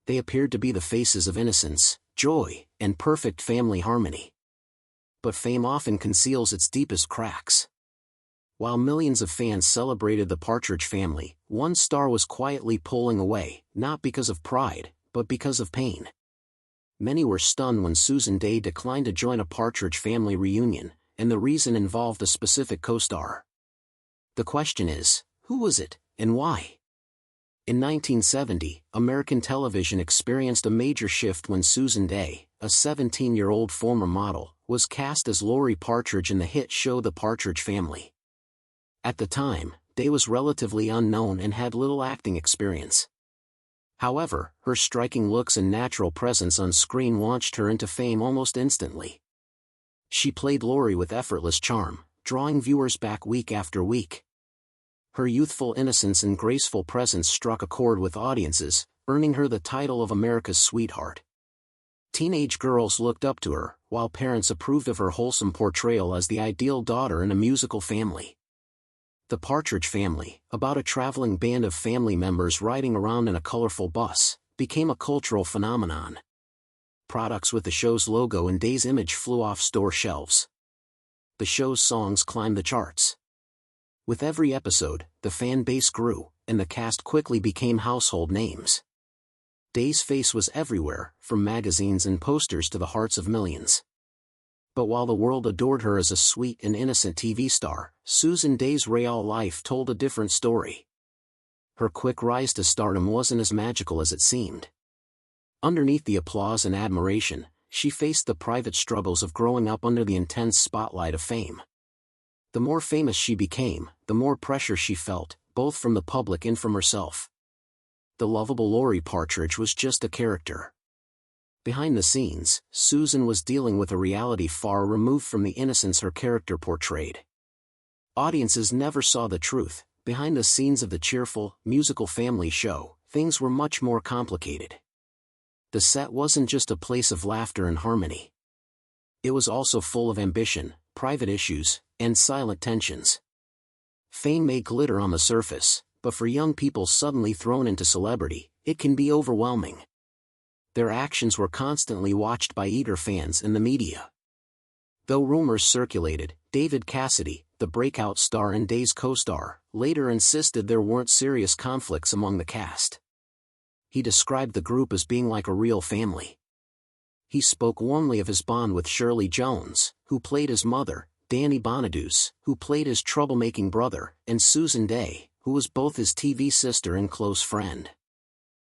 They appeared to be the faces of innocence, joy, and perfect family harmony. But fame often conceals its deepest cracks. While millions of fans celebrated the Partridge Family, one star was quietly pulling away, not because of pride, but because of pain. Many were stunned when Susan Dey declined to join a Partridge Family reunion, and the reason involved a specific co-star. The question is, who was it, and why? In 1970, American television experienced a major shift when Susan Dey, a 17-year-old former model, was cast as Lori Partridge in the hit show The Partridge Family. At the time, Dey was relatively unknown and had little acting experience. However, her striking looks and natural presence on screen launched her into fame almost instantly. She played Lori with effortless charm, drawing viewers back week after week. Her youthful innocence and graceful presence struck a chord with audiences, earning her the title of America's sweetheart. Teenage girls looked up to her, while parents approved of her wholesome portrayal as the ideal daughter in a musical family. The Partridge Family, about a traveling band of family members riding around in a colorful bus, became a cultural phenomenon. Products with the show's logo and Dey's image flew off store shelves. The show's songs climbed the charts. With every episode, the fan base grew, and the cast quickly became household names. Dey's face was everywhere, from magazines and posters to the hearts of millions. But while the world adored her as a sweet and innocent TV star, Susan Dey's real life told a different story. Her quick rise to stardom wasn't as magical as it seemed. Underneath the applause and admiration, she faced the private struggles of growing up under the intense spotlight of fame. The more famous she became, the more pressure she felt, both from the public and from herself. The lovable Lori Partridge was just a character. Behind the scenes, Susan was dealing with a reality far removed from the innocence her character portrayed. Audiences never saw the truth. Behind the scenes of the cheerful, musical family show, things were much more complicated. The set wasn't just a place of laughter and harmony. It was also full of ambition, private issues, and silent tensions. Fame may glitter on the surface, but for young people suddenly thrown into celebrity, it can be overwhelming. Their actions were constantly watched by eager fans and the media. Though rumors circulated, David Cassidy, the breakout star and Dey's co-star, later insisted there weren't serious conflicts among the cast. He described the group as being like a real family. He spoke warmly of his bond with Shirley Jones, who played his mother, Danny Bonaduce, who played his troublemaking brother, and Susan Dey, who was both his TV sister and close friend.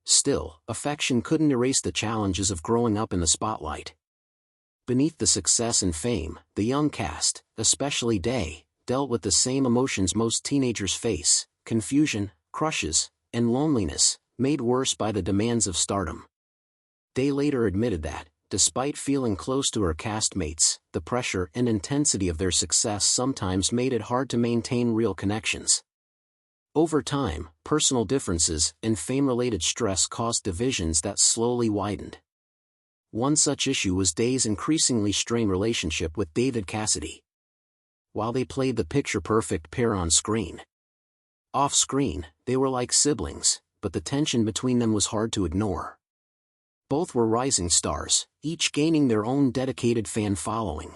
Still, affection couldn't erase the challenges of growing up in the spotlight. Beneath the success and fame, the young cast, especially Dey, dealt with the same emotions most teenagers face: confusion, crushes, and loneliness, made worse by the demands of stardom. Dey later admitted that, despite feeling close to her castmates, the pressure and intensity of their success sometimes made it hard to maintain real connections. Over time, personal differences and fame-related stress caused divisions that slowly widened. One such issue was Dey's increasingly strained relationship with David Cassidy. While they played the picture-perfect pair on screen, off-screen, they were like siblings, but the tension between them was hard to ignore. Both were rising stars, each gaining their own dedicated fan following.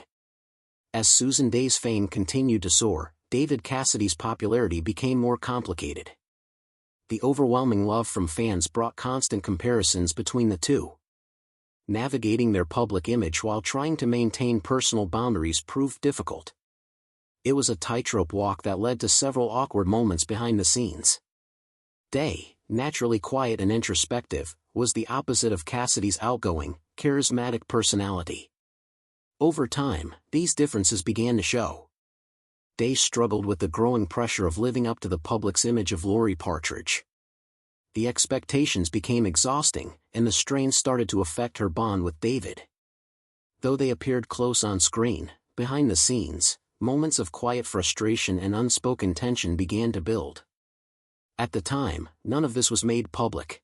As Susan Dey's fame continued to soar, David Cassidy's popularity became more complicated. The overwhelming love from fans brought constant comparisons between the two. Navigating their public image while trying to maintain personal boundaries proved difficult. It was a tightrope walk that led to several awkward moments behind the scenes. Dey, naturally quiet and introspective, was the opposite of Cassidy's outgoing, charismatic personality. Over time, these differences began to show. Dey struggled with the growing pressure of living up to the public's image of Lori Partridge. The expectations became exhausting, and the strain started to affect her bond with David. Though they appeared close on screen, behind the scenes, moments of quiet frustration and unspoken tension began to build. At the time, none of this was made public.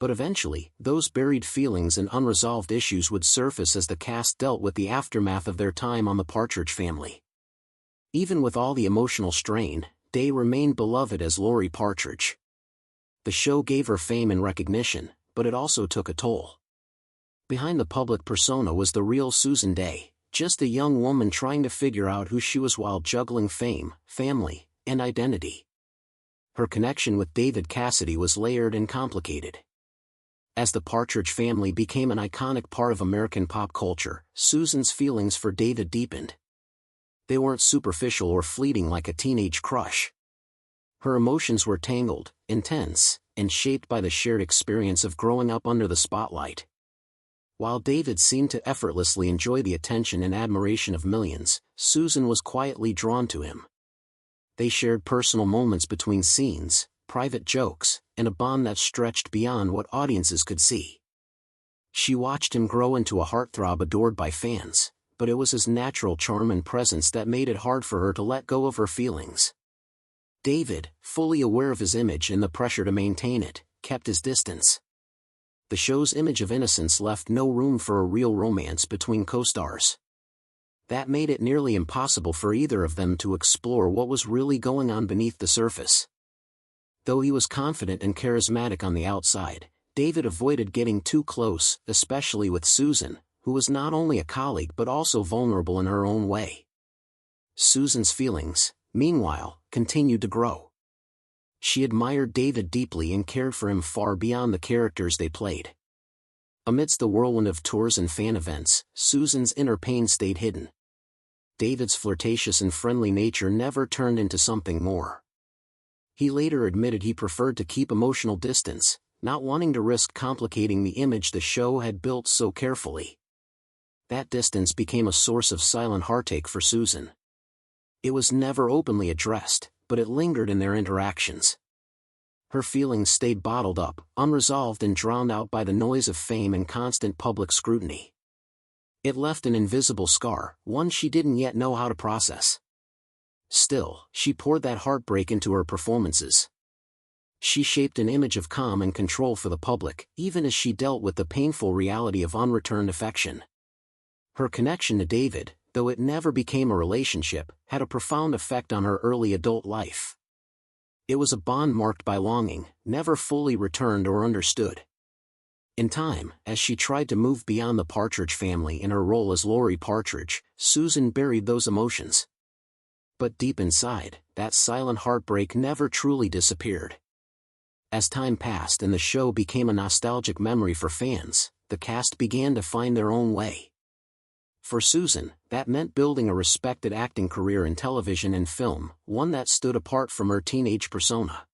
But eventually, those buried feelings and unresolved issues would surface as the cast dealt with the aftermath of their time on the Partridge Family. Even with all the emotional strain, Dey remained beloved as Lori Partridge. The show gave her fame and recognition, but it also took a toll. Behind the public persona was the real Susan Dey, just a young woman trying to figure out who she was while juggling fame, family, and identity. Her connection with David Cassidy was layered and complicated. As the Partridge Family became an iconic part of American pop culture, Susan's feelings for David deepened. They weren't superficial or fleeting like a teenage crush. Her emotions were tangled, intense, and shaped by the shared experience of growing up under the spotlight. While David seemed to effortlessly enjoy the attention and admiration of millions, Susan was quietly drawn to him. They shared personal moments between scenes, private jokes, and a bond that stretched beyond what audiences could see. She watched him grow into a heartthrob adored by fans, but it was his natural charm and presence that made it hard for her to let go of her feelings. David, fully aware of his image and the pressure to maintain it, kept his distance. The show's image of innocence left no room for a real romance between co-stars. That made it nearly impossible for either of them to explore what was really going on beneath the surface. Though he was confident and charismatic on the outside, David avoided getting too close, especially with Susan, who was not only a colleague but also vulnerable in her own way. Susan's feelings, meanwhile, continued to grow. She admired David deeply and cared for him far beyond the characters they played. Amidst the whirlwind of tours and fan events, Susan's inner pain stayed hidden. David's flirtatious and friendly nature never turned into something more. He later admitted he preferred to keep emotional distance, not wanting to risk complicating the image the show had built so carefully. That distance became a source of silent heartache for Susan. It was never openly addressed, but it lingered in their interactions. Her feelings stayed bottled up, unresolved and drowned out by the noise of fame and constant public scrutiny. It left an invisible scar, one she didn't yet know how to process. Still, she poured that heartbreak into her performances. She shaped an image of calm and control for the public, even as she dealt with the painful reality of unreturned affection. Her connection to David, though it never became a relationship, had a profound effect on her early adult life. It was a bond marked by longing, never fully returned or understood. In time, as she tried to move beyond the Partridge Family in her role as Laurie Partridge, Susan buried those emotions. But deep inside, that silent heartbreak never truly disappeared. As time passed and the show became a nostalgic memory for fans, the cast began to find their own way. For Susan, that meant building a respected acting career in television and film, one that stood apart from her teenage persona.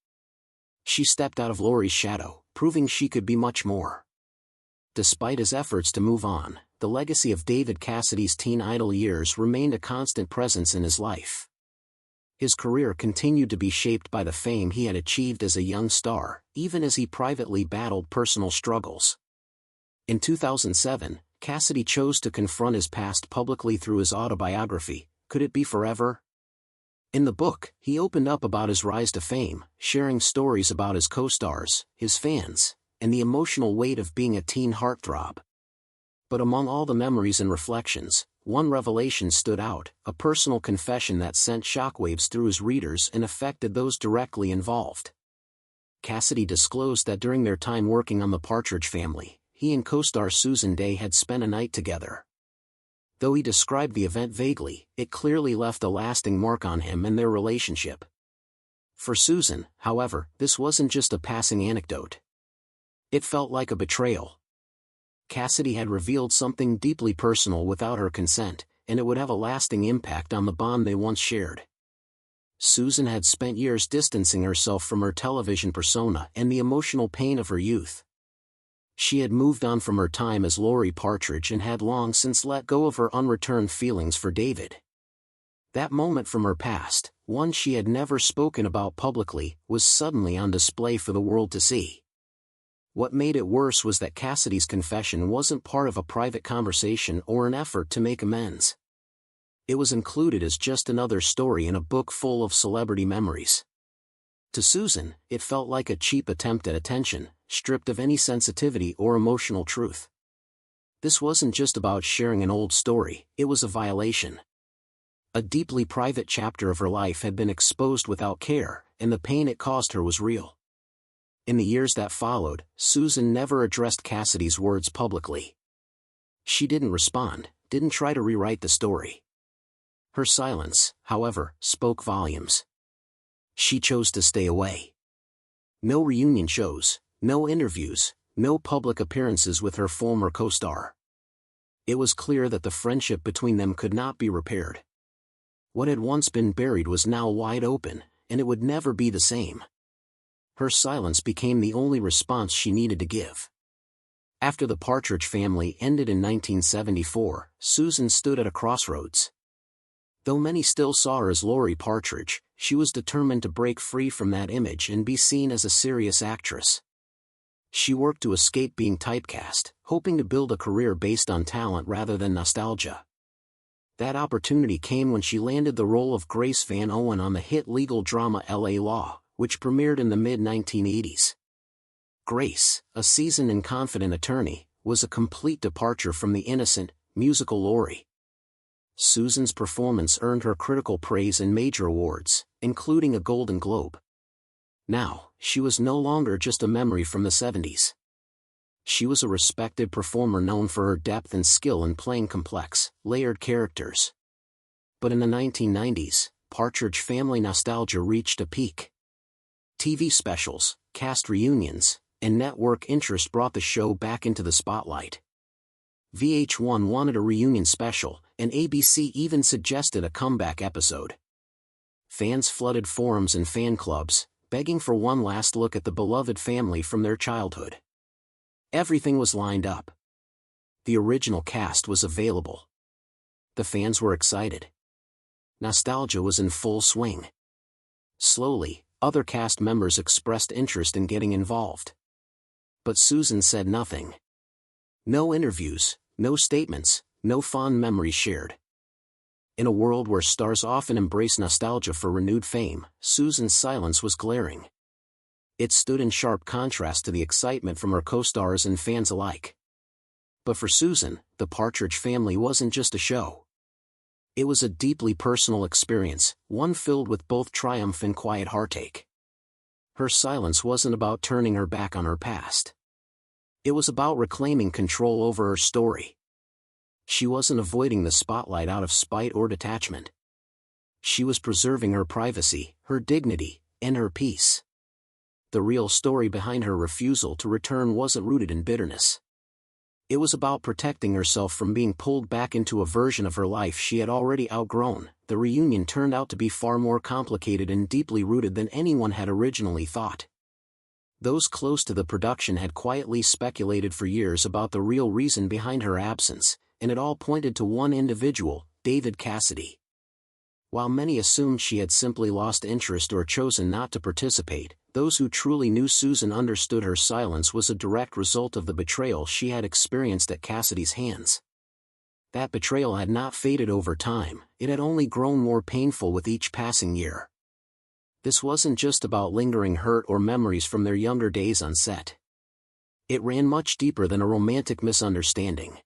She stepped out of Laurie's shadow, proving she could be much more. Despite his efforts to move on, the legacy of David Cassidy's teen idol years remained a constant presence in his life. His career continued to be shaped by the fame he had achieved as a young star, even as he privately battled personal struggles. In 2007, Cassidy chose to confront his past publicly through his autobiography, Could It Be Forever? In the book, he opened up about his rise to fame, sharing stories about his co-stars, his fans, and the emotional weight of being a teen heartthrob. But among all the memories and reflections, one revelation stood out, a personal confession that sent shockwaves through his readers and affected those directly involved. Cassidy disclosed that during their time working on the Partridge Family, he and co-star Susan Dey had spent a night together. Though he described the event vaguely, it clearly left a lasting mark on him and their relationship. For Susan, however, this wasn't just a passing anecdote. It felt like a betrayal. Cassidy had revealed something deeply personal without her consent, and it would have a lasting impact on the bond they once shared. Susan had spent years distancing herself from her television persona and the emotional pain of her youth. She had moved on from her time as Laurie Partridge and had long since let go of her unreturned feelings for David. That moment from her past, one she had never spoken about publicly, was suddenly on display for the world to see. What made it worse was that Cassidy's confession wasn't part of a private conversation or an effort to make amends. It was included as just another story in a book full of celebrity memories. To Susan, it felt like a cheap attempt at attention, stripped of any sensitivity or emotional truth. This wasn't just about sharing an old story, it was a violation. A deeply private chapter of her life had been exposed without care, and the pain it caused her was real. In the years that followed, Susan never addressed Cassidy's words publicly. She didn't respond, didn't try to rewrite the story. Her silence, however, spoke volumes. She chose to stay away. No reunion shows, no interviews, no public appearances with her former co-star. It was clear that the friendship between them could not be repaired. What had once been buried was now wide open, and it would never be the same. Her silence became the only response she needed to give. After the Partridge Family ended in 1974, Susan stood at a crossroads. Though many still saw her as Laurie Partridge, she was determined to break free from that image and be seen as a serious actress. She worked to escape being typecast, hoping to build a career based on talent rather than nostalgia. That opportunity came when she landed the role of Grace Van Owen on the hit legal drama L.A. Law, which premiered in the mid-1980s. Grace, a seasoned and confident attorney, was a complete departure from the innocent, musical Laurie. Susan's performance earned her critical praise and major awards, including a Golden Globe. Now, she was no longer just a memory from the 70s. She was a respected performer known for her depth and skill in playing complex, layered characters. But in the 1990s, Partridge Family nostalgia reached a peak. TV specials, cast reunions, and network interest brought the show back into the spotlight. VH1 wanted a reunion special, and ABC even suggested a comeback episode. Fans flooded forums and fan clubs, begging for one last look at the beloved family from their childhood. Everything was lined up. The original cast was available. The fans were excited. Nostalgia was in full swing. Slowly, other cast members expressed interest in getting involved. But Susan said nothing. No interviews, no statements, no fond memories shared. In a world where stars often embrace nostalgia for renewed fame, Susan's silence was glaring. It stood in sharp contrast to the excitement from her co-stars and fans alike. But for Susan, the Partridge Family wasn't just a show. It was a deeply personal experience, one filled with both triumph and quiet heartache. Her silence wasn't about turning her back on her past. It was about reclaiming control over her story. She wasn't avoiding the spotlight out of spite or detachment. She was preserving her privacy, her dignity, and her peace. The real story behind her refusal to return wasn't rooted in bitterness. It was about protecting herself from being pulled back into a version of her life she had already outgrown. The reunion turned out to be far more complicated and deeply rooted than anyone had originally thought. Those close to the production had quietly speculated for years about the real reason behind her absence, and it all pointed to one individual, David Cassidy. While many assumed she had simply lost interest or chosen not to participate, those who truly knew Susan understood her silence was a direct result of the betrayal she had experienced at Cassidy's hands. That betrayal had not faded over time, it had only grown more painful with each passing year. This wasn't just about lingering hurt or memories from their younger days on set. It ran much deeper than a romantic misunderstanding.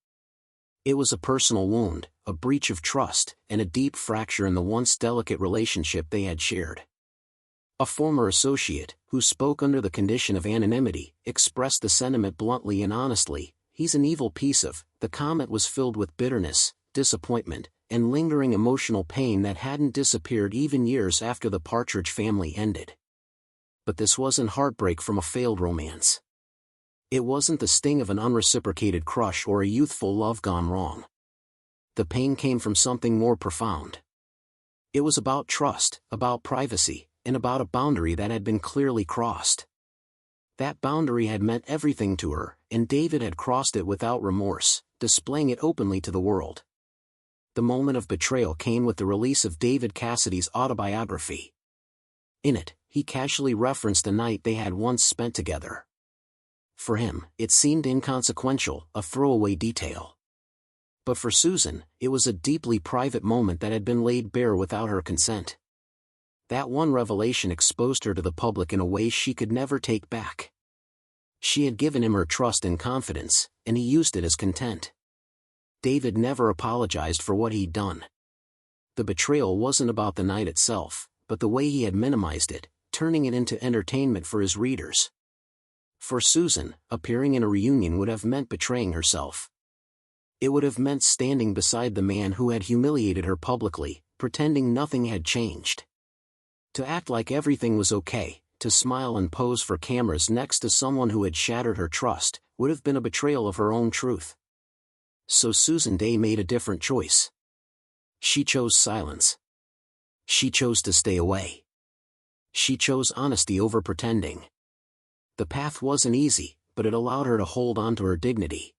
It was a personal wound, a breach of trust, and a deep fracture in the once delicate relationship they had shared. A former associate, who spoke under the condition of anonymity, expressed the sentiment bluntly and honestly: "He's an evil piece of." The comment was filled with bitterness, disappointment, and lingering emotional pain that hadn't disappeared even years after the Partridge Family ended. But this wasn't heartbreak from a failed romance. It wasn't the sting of an unreciprocated crush or a youthful love gone wrong. The pain came from something more profound. It was about trust, about privacy, and about a boundary that had been clearly crossed. That boundary had meant everything to her, and David had crossed it without remorse, displaying it openly to the world. The moment of betrayal came with the release of David Cassidy's autobiography. In it, he casually referenced a night they had once spent together. For him, it seemed inconsequential, a throwaway detail. But for Susan, it was a deeply private moment that had been laid bare without her consent. That one revelation exposed her to the public in a way she could never take back. She had given him her trust and confidence, and he used it as content. David never apologized for what he'd done. The betrayal wasn't about the night itself, but the way he had minimized it, turning it into entertainment for his readers. For Susan, appearing in a reunion would have meant betraying herself. It would have meant standing beside the man who had humiliated her publicly, pretending nothing had changed. To act like everything was okay, to smile and pose for cameras next to someone who had shattered her trust, would have been a betrayal of her own truth. So Susan Dey made a different choice. She chose silence. She chose to stay away. She chose honesty over pretending. The path wasn't easy, but it allowed her to hold on to her dignity.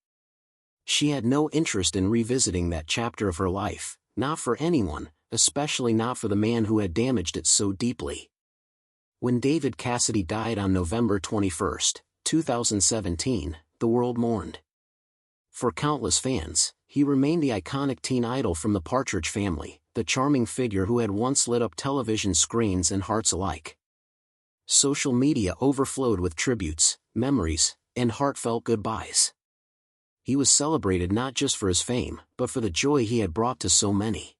She had no interest in revisiting that chapter of her life, not for anyone, especially not for the man who had damaged it so deeply. When David Cassidy died on November 21, 2017, the world mourned. For countless fans, he remained the iconic teen idol from the Partridge Family, the charming figure who had once lit up television screens and hearts alike. Social media overflowed with tributes, memories, and heartfelt goodbyes. He was celebrated not just for his fame, but for the joy he had brought to so many.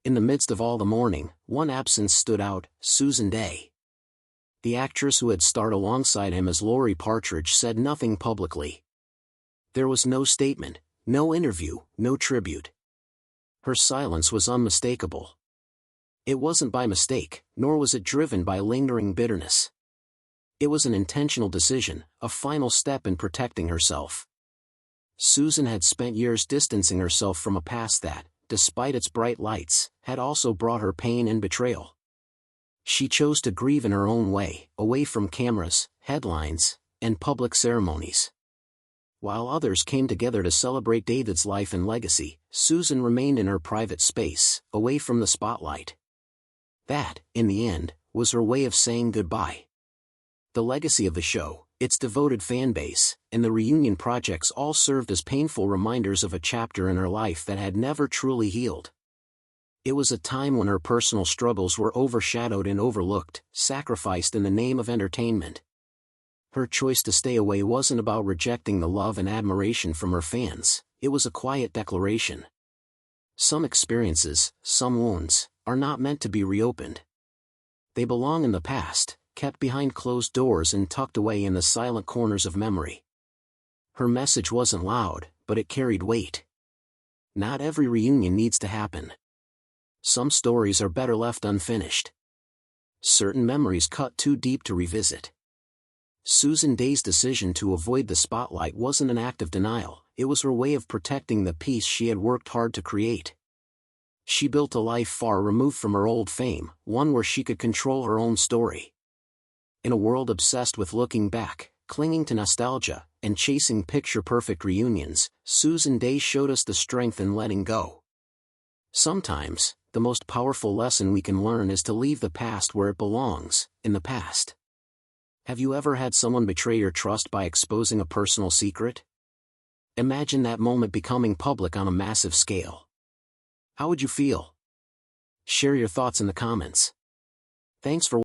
In the midst of all the mourning, one absence stood out: Susan Dey. The actress who had starred alongside him as Laurie Partridge said nothing publicly. There was no statement, no interview, no tribute. Her silence was unmistakable. It wasn't by mistake, nor was it driven by lingering bitterness. It was an intentional decision, a final step in protecting herself. Susan had spent years distancing herself from a past that, despite its bright lights, had also brought her pain and betrayal. She chose to grieve in her own way, away from cameras, headlines, and public ceremonies. While others came together to celebrate David's life and legacy, Susan remained in her private space, away from the spotlight. That, in the end, was her way of saying goodbye. The legacy of the show, its devoted fan base, and the reunion projects all served as painful reminders of a chapter in her life that had never truly healed. It was a time when her personal struggles were overshadowed and overlooked, sacrificed in the name of entertainment. Her choice to stay away wasn't about rejecting the love and admiration from her fans, it was a quiet declaration. Some experiences, some wounds, are not meant to be reopened. They belong in the past, kept behind closed doors and tucked away in the silent corners of memory. Her message wasn't loud, but it carried weight. Not every reunion needs to happen. Some stories are better left unfinished. Certain memories cut too deep to revisit. Susan Dey's decision to avoid the spotlight wasn't an act of denial, it was her way of protecting the peace she had worked hard to create. She built a life far removed from her old fame, one where she could control her own story. In a world obsessed with looking back, clinging to nostalgia, and chasing picture-perfect reunions, Susan Dey showed us the strength in letting go. Sometimes, the most powerful lesson we can learn is to leave the past where it belongs, in the past. Have you ever had someone betray your trust by exposing a personal secret? Imagine that moment becoming public on a massive scale. How would you feel? Share your thoughts in the comments. Thanks for